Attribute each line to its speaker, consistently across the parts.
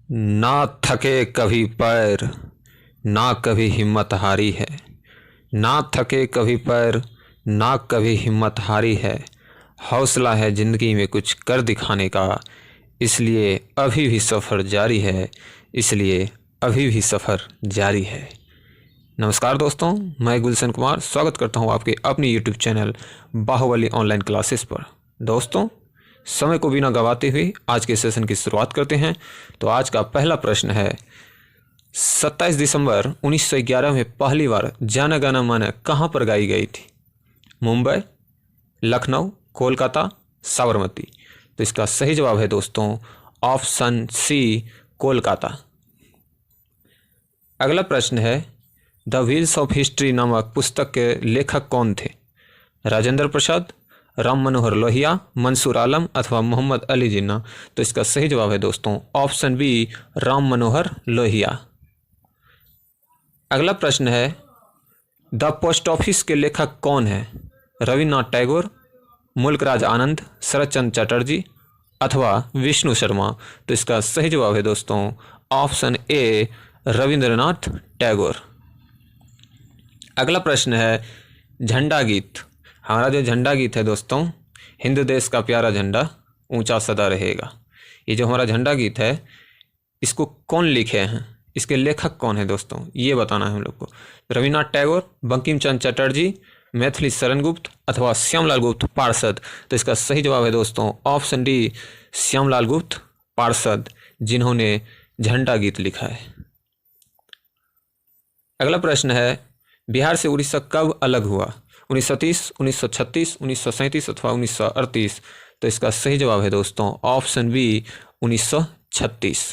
Speaker 1: ना थके कभी पैर, ना कभी हिम्मत हारी है। ना थके कभी पैर, ना कभी हिम्मत हारी है। हौसला है ज़िंदगी में कुछ कर दिखाने का, इसलिए अभी भी सफ़र जारी है, इसलिए अभी भी सफ़र जारी है। नमस्कार दोस्तों, मैं गुलशन कुमार स्वागत करता हूं आपके अपनी YouTube channel Bahubali online classes पर। दोस्तों, समय को बिना गवाते हुए आज के सेशन की शुरुआत करते हैं। तो आज का पहला प्रश्न है, 27 दिसंबर 1911 में पहली बार जन गण मन कहाँ पर गाई गई थी? मुंबई, लखनऊ, कोलकाता, साबरमती। तो इसका सही जवाब है दोस्तों ऑप्शन सी, कोलकाता। अगला प्रश्न है, द व्हील्स ऑफ हिस्ट्री नामक पुस्तक के लेखक कौन थे? राजेंद्र प्रसाद, राम मनोहर लोहिया, मंसूर आलम अथवा मोहम्मद अली जिन्ना। तो इसका सही जवाब है दोस्तों ऑप्शन बी, राम मनोहर लोहिया। अगला प्रश्न है, द पोस्ट ऑफिस के लेखक कौन है? रविन्द्रनाथ टैगोर, मुल्कराज आनंद, शरत चंद्र चटर्जी अथवा विष्णु शर्मा। तो इसका सही जवाब है दोस्तों ऑप्शन ए, रविंद्रनाथ टैगोर। अगला प्रश्न है, झंडा गीत। हमारा जो झंडा गीत है दोस्तों, हिंद देश का प्यारा झंडा ऊंचा सदा रहेगा। ये जो हमारा झंडा गीत है, इसको कौन लिखे हैं, इसके लेखक कौन है दोस्तों, ये बताना है हम लोग को। रविन्द्रनाथ टैगोर, बंकिम चंद्र चटर्जी, मैथिली शरण गुप्त अथवा श्यामलाल गुप्त पार्षद। तो इसका सही जवाब है दोस्तों ऑप्शन डी, श्यामलाल गुप्त पार्षद, जिन्होंने झंडा गीत लिखा है। अगला प्रश्न है, बिहार से उड़ीसा कब अलग हुआ? 1930, 1936, 1937 अथवा 1938। तो इसका सही जवाब है दोस्तों ऑप्शन बी, 1936।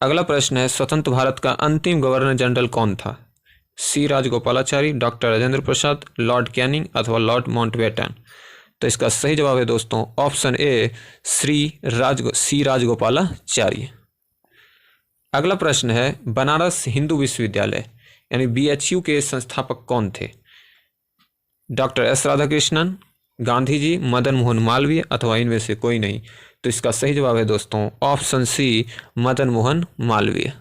Speaker 1: अगला प्रश्न है, स्वतंत्र भारत का अंतिम गवर्नर जनरल कौन था? सी Rajagopalachari, doctor Rajendra Prasad, Lord Canning अथवा लॉर्ड माउंटबेटन। तो इसका सही जवाब है दोस्तों ऑप्शन ए, सी राजगोपालाचारी। अगला प्रश्न है, बनारस हिंदू विश्वविद्यालय यानी BHU के संस्थापक कौन थे? डॉक्टर एस राधाकृष्णन, गांधी जी, मदन मोहन मालवीय अथवा इनमें से कोई नहीं। तो इसका सही जवाब है दोस्तों ऑप्शन सी, मदन मोहन मालवीय।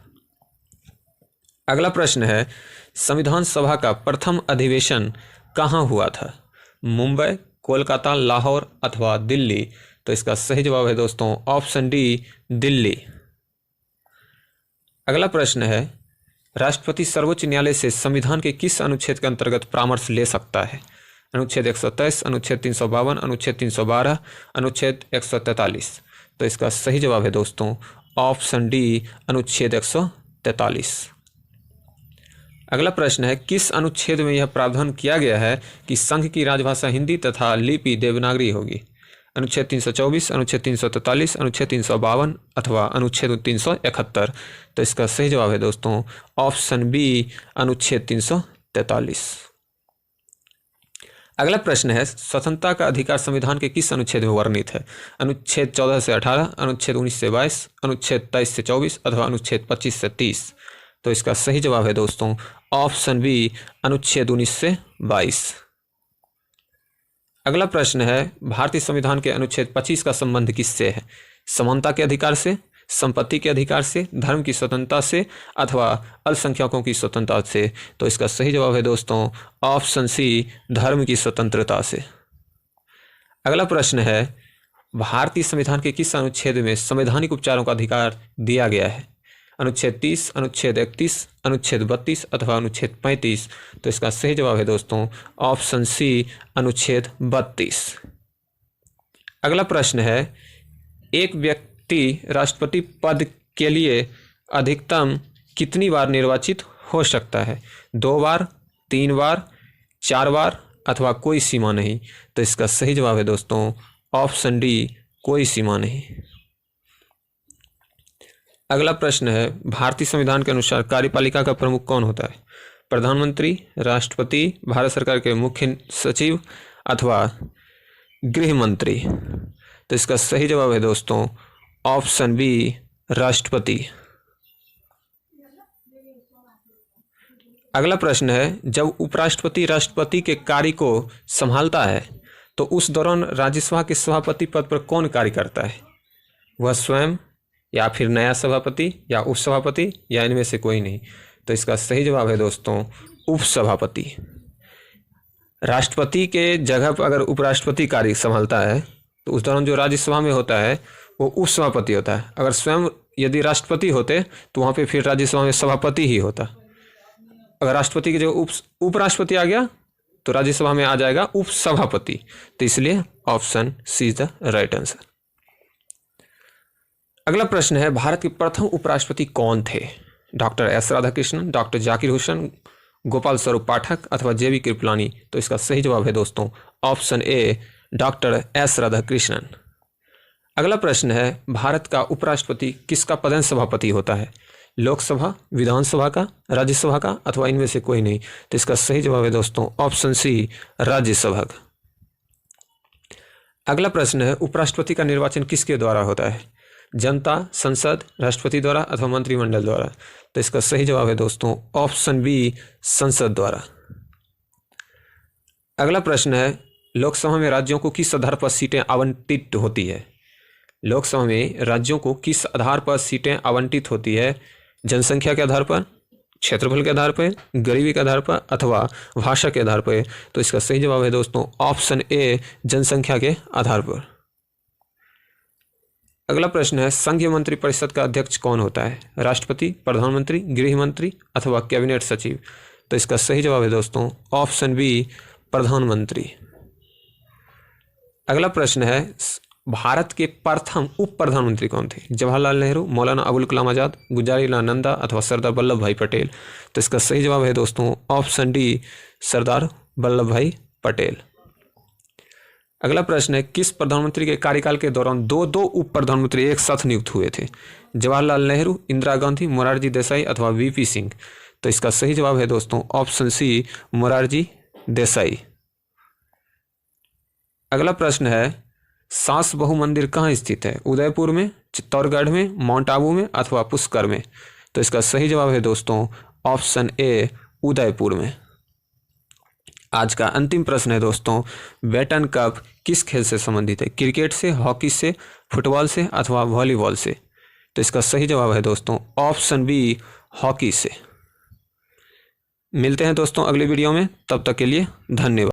Speaker 1: अगला प्रश्न है, संविधान सभा का प्रथम अधिवेशन कहाँ हुआ था? मुंबई, कोलकाता, लाहौर अथवा दिल्ली। तो इसका सही जवाब है दोस्तों ऑप्शन डी, दिल्ली। अगला प्रश्न है, राष्ट्रपति सर्वोच्च न्यायालय से संविधान के किस अनुच्छेद के अंतर्गत परामर्श ले सकता है? अनुच्छेद 123, अनुच्छेद 352, अनुच्छेद 312, अनुच्छेद 143। तो इसका सही जवाब है दोस्तों ऑप्शन डी, अनुच्छेद 143। अगला प्रश्न है, किस अनुच्छेद में यह प्रावधान किया गया है कि संघ की राजभाषा हिंदी तथा लिपि देवनागरी होगी? अनुच्छेद 324, अनुच्छेद 343, अनुच्छेद 352 अथवा अनुच्छेद 371। तो इसका सही जवाब है दोस्तों ऑप्शन बी, अनुच्छेद 343। अगला प्रश्न है, स्वतंत्रता का अधिकार संविधान के किस अनुच्छेद में वर्णित है? अनुच्छेद 14 से 18, अनुच्छेद 19 से 22, अनुच्छेद 23 से 24 अथवा अनुच्छेद 25 से 30। तो इसका सही जवाब है दोस्तों ऑप्शन बी, अनुच्छेद 19 से 22। अगला प्रश्न है, भारतीय संविधान के अनुच्छेद 25 का संबंध किससे है? समानता के अधिकार से, संपत्ति के अधिकार से, धर्म की स्वतंत्रता से अथवा अल्पसंख्यकों की स्वतंत्रता से। तो इसका सही जवाब है दोस्तों ऑप्शन सी, धर्म की स्वतंत्रता से। अगला प्रश्न है, भारतीय संविधान के किस अनुच्छेद में संवैधानिक उपचारों का अधिकार दिया गया है? अनुच्छेद 30, अनुच्छेद 31, अनुच्छेद 32 अथवा अनुच्छेद 35। तो इसका सही जवाब है दोस्तों ऑप्शन सी, अनुच्छेद 32। अगला प्रश्न है, एक व्यक्ति राष्ट्रपति पद के लिए अधिकतम कितनी बार निर्वाचित हो सकता है? 2 बार, 3 बार, 4 बार अथवा कोई सीमा नहीं। तो इसका सही जवाब है दोस्तों ऑप्शन डी, कोई सीमा नहीं। अगला प्रश्न है, भारतीय संविधान के अनुसार कार्यपालिका का प्रमुख कौन होता है? प्रधानमंत्री, राष्ट्रपति, भारत सरकार के मुख्य सचिव अथवा गृह मंत्री। तो इसका सही जवाब है दोस्तों ऑप्शन बी, राष्ट्रपति। अगला प्रश्न है, जब उपराष्ट्रपति राष्ट्रपति के कार्य को संभालता है तो उस दौरान राज्यसभा के सभापति पद पर कौन कार्य करता है? वह स्वयं, या फिर नया सभापति या उपसभापति या इनमें से कोई नहीं। तो इसका सही जवाब है दोस्तों उपसभापति। राष्ट्रपति के जगह पर अगर उपराष्ट्रपति कार्य संभालता है तो उस दौरान जो राज्यसभा में होता है वो उपसभापति होता है। अगर स्वयं यदि राष्ट्रपति होते तो वहाँ पे फिर राज्यसभा में सभापति ही होता। अगर राष्ट्रपति की जगह उपराष्ट्रपति आ गया तो राज्यसभा में आ जाएगा उपसभापति। तो इसलिए option C is the right answer. अगला प्रश्न है, भारत के प्रथम उपराष्ट्रपति कौन थे? Doctor S Radhakrishnan, doctor Zakir Hussain, Gopal Swarup Pathak अथवा जेबी कृपलानी? तो इसका सही जवाब है दोस्तों option A doctor S Radhakrishnan. अगला प्रश्न है, भारत का उपराष्ट्रपति किसका पदेन सभापति होता है? लोकसभा, विधानसभा का, राज्यसभा का अथवा इनमें से कोई नहीं? तो इसका सही जवाब है दोस्तों ऑप्शन सी राज्यसभा का। अगला प्रश्न है, उपराष्ट्रपति का निर्वाचन किसके द्वारा होता है? जनता, संसद, राष्ट्रपति द्वारा अथवा मंत्रिमंडल द्वारा? तो इसका सही जवाब है दोस्तों ऑप्शन बी संसद द्वारा। अगला प्रश्न है, लोकसभा में राज्यों को किस आधार पर सीटें आवंटित होती है? लोकसभा में राज्यों को किस आधार पर सीटें आवंटित होती है? जनसंख्या के आधार पर, क्षेत्रफल के आधार पर, गरीबी के आधार पर अथवा भाषा के आधार पर? तो इसका सही जवाब है दोस्तों ऑप्शन ए जनसंख्या के आधार पर। अगला प्रश्न है, संघीय मंत्री परिषद का अध्यक्ष कौन होता है? राष्ट्रपति, प्रधानमंत्री, गृह मंत्री अथवा कैबिनेट सचिव? तो इसका सही जवाब है दोस्तों ऑप्शन बी प्रधानमंत्री। अगला प्रश्न है, भारत के प्रथम उप प्रधानमंत्री कौन थे? जवाहरलाल नेहरू, मौलाना अबुल कलाम आजाद, गुलजारीलाल नंदा अथवा सरदार वल्लभ भाई पटेल? तो इसका सही जवाब है दोस्तों ऑप्शन डी सरदार वल्लभ भाई पटेल। अगला प्रश्न है, किस प्रधानमंत्री के कार्यकाल के दौरान दो उप प्रधानमंत्री एक साथ नियुक्त हुए थे? जवाहरलाल नेहरू, इंदिरा गांधी, मोरारजी देसाई अथवा वीपी सिंह? तो इसका सही जवाब है दोस्तों ऑप्शन सी मोरारजी देसाई। अगला प्रश्न है, सास बहु मंदिर कहाँ स्थित है? उदयपुर में, चित्तौड़गढ़ में, माउंट आबू में अथवा पुष्कर में? तो इसका सही जवाब है दोस्तों ऑप्शन ए उदयपुर में। आज का अंतिम प्रश्न है दोस्तों, बैटन कप किस खेल से संबंधित है? क्रिकेट से, हॉकी से, फुटबॉल से अथवा वॉलीबॉल से? तो इसका सही जवाब है दोस्तों ऑप्शन बी हॉकी से। मिलते हैं दोस्तों अगले वीडियो में, तब तक के लिए धन्यवाद।